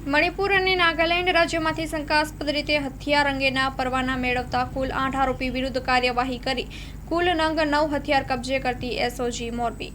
મણિપુર અને નાગાલેન્ડ રાજ્યમાંથી શંકાસ્પદ રીતે હથિયાર અંગેના પરવાના મેળવતા કુલ 8 આરોપી વિરુદ્ધ કાર્યવાહી કરી કુલ નંગ 9 હથિયાર કબજે કરતી એસઓજી મોરબી।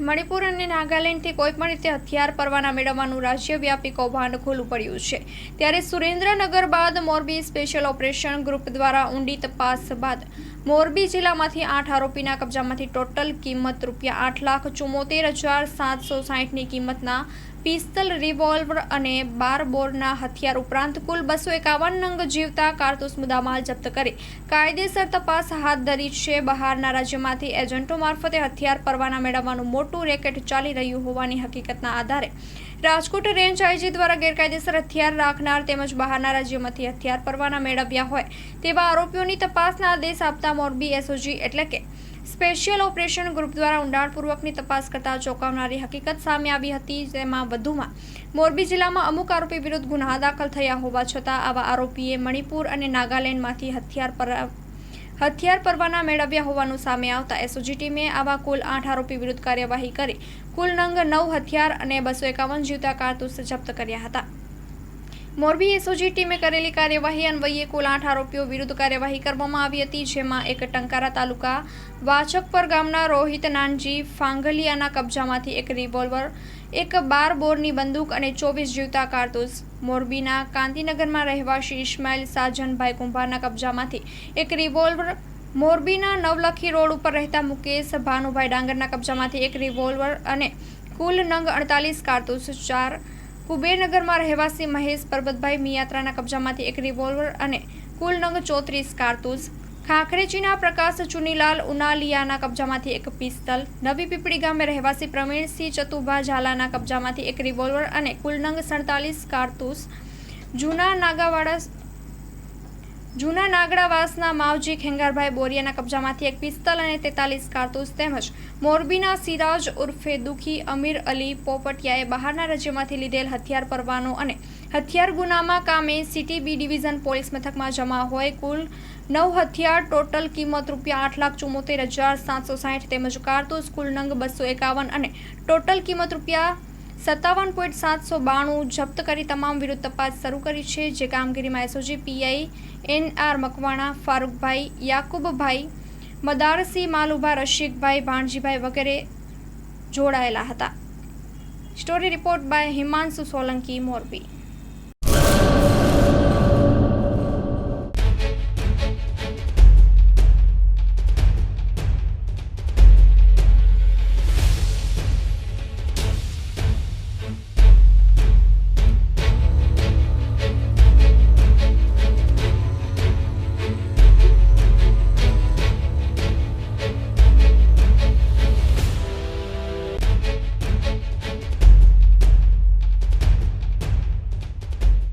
મણિપુર અને નાગાલેન્ડથી કોઈપણ રીતે હથિયાર પરવાના મેળવવાનું રાજ્યવ્યાપી કૌભાંડ ખુલ્લું પડ્યું છે। ત્યારે સુરેન્દ્રનગર બાદ મોરબી સ્પેશિયલ ઓપરેશન ગ્રુપ દ્વારા ઊંડી તપાસ બાદ મોરબી જિલ્લામાંથી 8 આરોપીના કબજામાંથી ટોટલ કિંમત ₹8,74,760ની કિંમતના પિસ્તલ, રિવોલ્વર અને 12 બોરના હથિયાર ઉપરાંત કુલ 251 નંગ જીવતા કારતૂસ મુદ્દામાલ જપ્ત કરી કાયદેસર તપાસ હાથ ધરી છે। બહારના રાજ્યમાંથી એજન્ટો મારફતે હથિયાર પરવાના મેળવવાનું મોટું રેકેટ ચાલી રહ્યું હોવાની હકીકતના આધારે રાજકોટ રેન્જ આઈજી દ્વારા ગેરકાયદેસર હથિયાર રાખનાર તેમજ બહારના રાજ્યોમાંથી હથિયાર પરવાના મેળવ્યા હોય તેવા આરોપીઓની તપાસના આદેશ આપતા મોરબી એસઓજી એટલે કે સ્પેશિયલ ઓપરેશન ગ્રુપ દ્વારા ઊંડાણપૂર્વકની તપાસ કરતા ચોંકાવનારી હકીકત સામે આવી હતી। જેમાં વધુમાં મોરબી જિલ્લામાં અમુક આરોપી વિરુદ્ધ ગુન્હા દાખલ થયા હોવા છતાં આવા આરોપીએ મણિપુર અને નાગાલેન્ડમાંથી હથિયાર પરવાના મેળવ્યા હોવાનું સામે આવતા એસઓજી ટીમે આવા કુલ 8 આરોપી વિરુદ્ધ કાર્યવાહી કરી કુલ નંગ 9 હથિયાર અને 251 જીવતા કારતૂસ જપ્ત કર્યા હતા। મોરબી એસઓજી ટીમે કરેલી કાર્યવાહી અન્વયે કુલ 8 આરોપીઓ વિરુદ્ધ કાર્યવાહી કરવામાં આવી હતી। જેમાં એક ટંકારા તાલુકા વાચકપર ગામના રોહિત નાનજી ફાંગલિયાના કબજામાંથી એક રિવોલ્વર, એક 12 બોરની બંદૂક અને 24 જીવતા કારતૂસ, મોરબીના કાંતિનગરમાં રહેવાસી ઇસ્માઇલ સાજનભાઈ કુંભારના કબજામાંથી એક રિવોલ્વર, મોરબીના નવલખી રોડ ઉપર રહેતા મુકેશ ભાનુભાઈ ડાંગરના કબજામાંથી એક રિવોલ્વર અને કુલ નંગ 48 કારતૂસ, 4 કુબેરનગરમાં રહેવાસી મહેશ પરબતભાઈ મિયાત્રાના કબજામાંથી એક રિવોલ્વર અને કુલ નંગ 34 કારતૂસ, ખાખરેજીના પ્રકાશ ચુનીલાલ ઉનાલિયાના કબજામાંથી એક પિસ્તલ, નવી પીપળી ગામે રહેવાસી પ્રવીણસિંહ ચતુભા ઝાલાના કબજામાંથી એક રિવોલ્વર અને કુલ નંગ 47 કારતૂસ, જૂના નાગડાવાસના માવજી ખેંગારભાઈ બોરિયાના કબજામાંથી એક પિસ્તલ અને 43 કારતૂસ તેમજ મોરબીના સિરાજ ઉર્ફે દુખી અમીર અલી પોપટિયાએ બહારના રાજ્યમાંથી લીધેલ હથિયાર પરવાનો અને હથિયાર ગુનામાં કામે સિટી બી ડિવિઝન પોલીસ મથકમાં જમા હોય કુલ 9 હથિયાર ટોટલ કિંમત ₹8,74,760 તેમજ કારતૂસ કુલ નંગ 251 અને ટોટલ કિંમત ₹57,792 જપ્ત કરી તમામ વિરુદ્ધ તપાસ શરૂ કરી છે। જે કામગીરીમાં SOG PI NR Makwana, Farukbhai, Yakubbhai, Madarsinh, Malubha, Rashikbhai, Bhanjibhai વગેરે જોડાયેલા હતા। Story report by Himanshu Solanki, Morbi.